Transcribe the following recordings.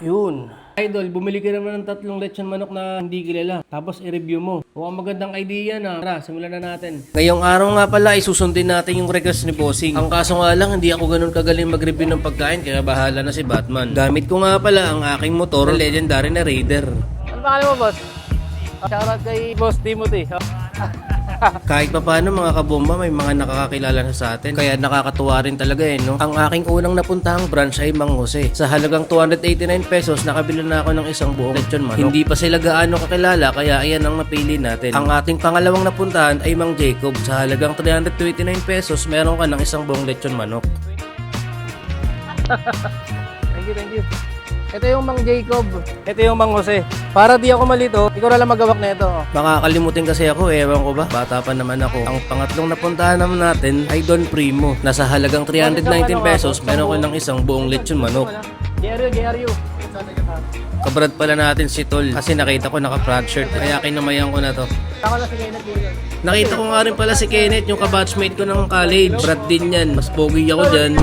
Yun. Idol, bumili ka naman ng 3 lechon manok na hindi kilala. Tapos i-review mo. Mukhang magandang idea na. Tara, simulan na natin. Ngayong araw nga pala ay susundin natin yung request ni Bossing. Ang kaso nga lang, hindi ako ganun kagaling mag-review ng pagkain kaya bahala na si Batman. Gamit ko nga pala ang aking motor na legendary na Raider. Ano pangalan mo, boss? Shoutout kay Boss Timothy. Kahit pa paano mga kabomba, may mga nakakakilala na sa atin. Kaya nakakatuwa rin talaga no? Ang aking unang napuntahang branch ay Mang Jose. Sa halagang 289 pesos, nakabili na ako ng isang buong lechon manok. Hindi pa sila gaano kakilala, kaya ayan ang napili natin. Ang ating pangalawang napuntahan ay Mang Jacob. Sa halagang 329 pesos, meron ka ng isang buong lechon manok. Thank you. Ito yung Mang Jacob. Ito yung Mang Jose. Para di ako malito, ikaw na lang magawak na ito. Makakalimutin kasi ako, ewan ko ba? Bata pa naman ako. Ang pangatlong napuntahan naman natin ay Don Primo. Nasa halagang 319 pesos, meron ko ng isang buong lechon manok. JRU. Kabrad pala natin si Tol kasi nakita ko naka-front shirt kaya kinamayan ko na to. Ako na si Kenneth Williams. Nakita ko nga rin pala si Kenneth, yung kabatchmate ko ng college. Brad din yan, mas pogi ako dyan.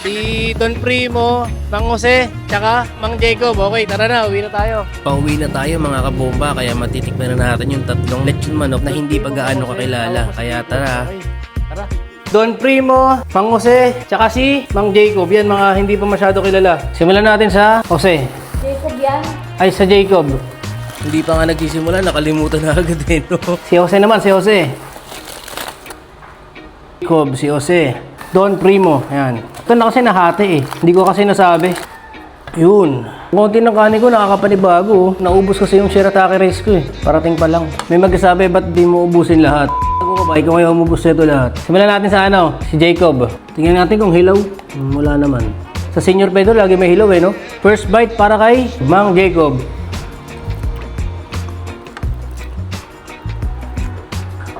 Si Don Primo, Mang Jose, tsaka Mang Jacob. Okay, tara na, uwi na tayo. Pauwi na tayo mga kabomba kaya matitikman na natin yung 3 lechon manok na hindi pa gaano kakilala. Kaya tara. Okay, tara. Don Primo, Mang Jose, tsaka si Mang Jacob. Yan mga hindi pa masyado kilala. Simulan natin sa Jose. Jacob yan. Ay, sa Jacob. Hindi pa nga nagsisimula, nakalimutan na agad no? Si Jose naman, si Jose. Jacob, si Jose. Don Primo, ayan. Ito na kasi nahati eh. Hindi ko kasi nasabi. Yun. Konti ng kanin ko, nakakapanibago. Naubos kasi yung shirataki rice ko eh. Parating pa lang. May magsasabi, ba't di mo ubusin lahat? Ako ba, ikaw ngayon umubos nito lahat. Simulan natin sa ano, si Jacob. Tingnan natin kung hilaw. Wala naman. Sa Senior Pedro, lagi may hilaw eh, no? First bite para kay Mang Jacob.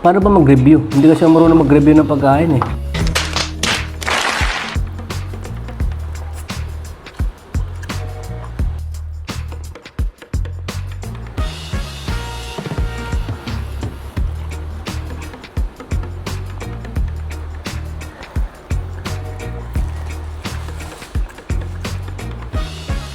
Paano ba mag-review? Hindi kasi ako marunong mag-review ng pagkain eh.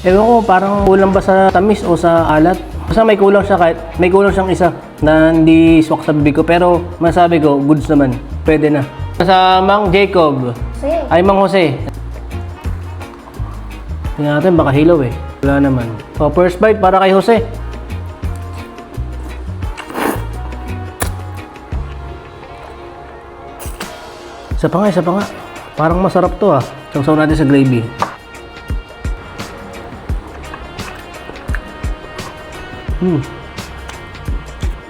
Ewan ko, parang kulang ba sa tamis o sa alat? Basta may kulang siya kahit may kulang siyang isa na hindi swak sa bibig ko. Pero masabi ko, goods naman. Pwede na. Sa Mang Jacob. Jose. Ay, Mang Jose. Tingnan natin, baka hilaw eh. Wala naman. So, first bite para kay Jose. Isa pa nga. Parang masarap to ah. Sawsaw natin sa gravy.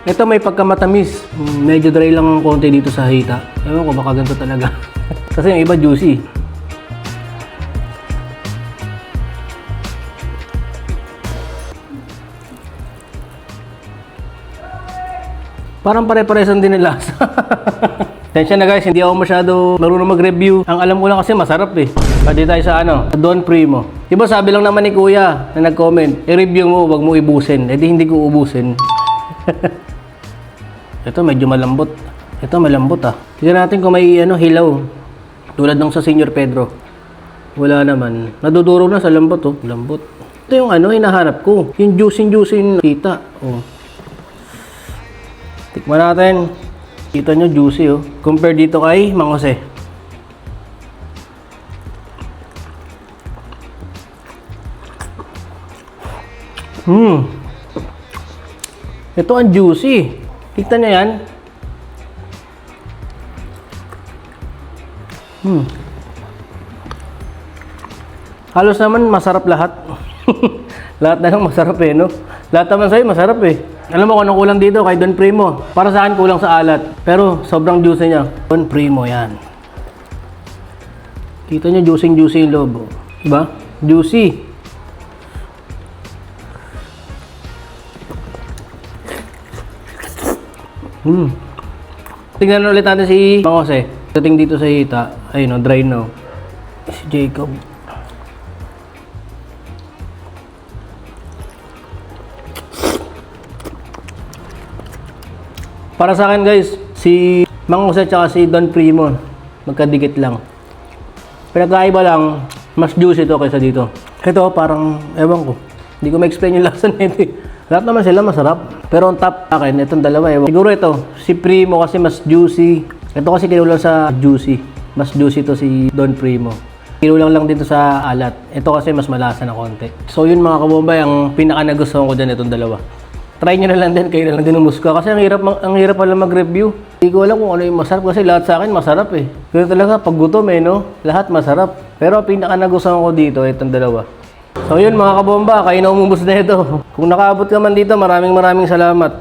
Ito may pagkamatamis. Medyo dry lang ang konti dito sa hita. Ewan ko, baka ganito talaga. Kasi yung iba juicy. Parang pare-paresan din ang lasa. Tensya na guys, hindi ako masyado marunong mag-review. Ang alam ko lang kasi masarap eh. Pwede tayo sa ano, Don Primo. Diba sabi lang naman ni Kuya na nag-comment, i-review mo, wag mo ibusin. Eh di hindi ko ubusin. Ito medyo malambot. Ito malambot ah. Tignan natin kung may ano, hilaw. Tulad ng sa Senior Pedro. Wala naman. Nadudurog na sa lambot oh. Lambot. Ito yung ano, hinahanap ko. Yung juicy kita. Oh. Tikman natin. Kita nyo, juicy oh. Compare dito kay Mang Jose. Ito ang juicy. Kita nyo yan. Halos naman masarap lahat. Lahat na lang masarap eh, no? Lahat naman sa'yo masarap eh. Alam mo kung anong kulang dito kay Don Primo. Para sa akin kulang sa alat. Pero sobrang juicy niya. Don Primo yan. Kita nyo juicy yung loob. Diba? Juicy. Tingnan ulit natin si Mang Jose. Dating dito sa hita. Ayun o, dry no. Si Jacob. Para sa akin guys, si Mang Jose at si Don Primo, magkadikit lang. Pinagkaiba lang, mas juicy ito kaysa dito. Ito parang, ewan ko. Hindi ko ma-explain yung lasa nito eh. Lahat naman sila masarap. Pero ang top akin, itong dalawa ewan. Siguro ito, si Primo kasi mas juicy. Ito kasi kinulang sa juicy. Mas juicy to si Don Primo. Kinulang lang dito sa alat. Ito kasi mas malasa na konti. So yun mga kabombay, ang pinaka nagustuhan ko dyan itong dalawa. Try nyo na lang din, kayo na lang din umusga. Kasi ang hirap pala mag-review. Hindi ko alam kung ano yung masarap kasi lahat sa akin masarap eh. Pero talaga, pag gutom eh, no? Lahat masarap. Pero ang pinaka nagustuhan ko dito, itong dalawa. So yun mga kabomba, kayo na umubos na ito. Kung nakaabot ka man dito, maraming salamat.